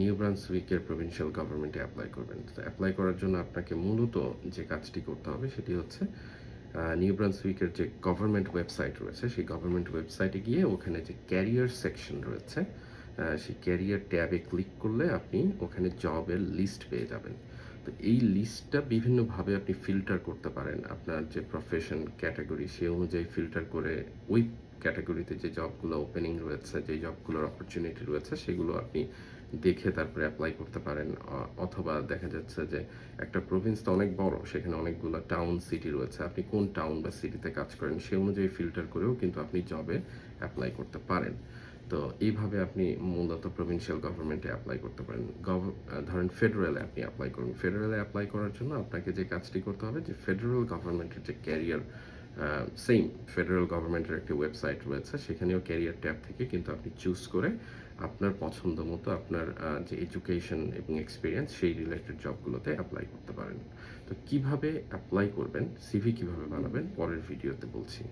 New ব্রান্সউইকের provincial গভর্নমেন্টে apply করবেন। তো apply করার জন্য আপনাকে মূলত যে কাজটি করতে হবে সেটি হচ্ছে নিউ ব্রান্সউইকের যে গভর্নমেন্ট ওয়েবসাইট রয়েছে সেই গভর্নমেন্ট ওয়েবসাইটে গিয়ে ওখানে যে ক্যারিয়ার সেকশন রয়েছে সেই ক্যারিয়ার ট্যাবে ক্লিক করলে আপনি ওখানে জবের লিস্ট পেয়ে যাবেন। তো এই লিস্টটা বিভিন্নভাবে আপনি ফিল্টার করতে পারেন। আপনার যে প্রফেশন ক্যাটাগরি সেই অনুযায়ী ফিল্টার করে ওই ক্যাটাগরিতে যে জবগুলো ওপেনিং রয়েছে, যে জবগুলোর অপরচুনিটি রয়েছে সেগুলো আপনি দেখে তারপরে অ্যাপ্লাই করতে পারেন। অথবা দেখা যাচ্ছে যে একটা প্রভিন্স তো অনেক বড়, সেখানে অনেকগুলো টাউন সিটি রয়েছে। আপনি কোন টাউন বা সিটিতে কাজ করেন সে অনুযায়ী ফিল্টার করেও কিন্তু আপনি জবে অ্যাপ্লাই করতে পারেন। তো এইভাবে আপনি মূলত প্রভিন্সিয়াল গভর্নমেন্টে অ্যাপ্লাই করতে পারেন। ধরেন ফেডারেলে আপনি অ্যাপ্লাই করুন। ফেডারেলে অ্যাপ্লাই করার জন্য আপনাকে যে কাজটি করতে হবে যে ফেডারেল গভর্নমেন্টের যে ক্যারিয়ার সেম ফেডারেল গভর্নমেন্টের একটি ওয়েবসাইট রয়েছে, সেখানেও ক্যারিয়ার ট্যাব থেকে কিন্তু আপনি চুজ করে আপনার পছন্দ মতো আপনার যে এডুকেশন এবং এক্সপিরিয়েন্স সেই রিলেটেড জবগুলোতে অ্যাপ্লাই করতে পারেন। তো কিভাবে অ্যাপ্লাই করবেন, সিভি কিভাবে বানাবেন পরের ভিডিওতে বলছি।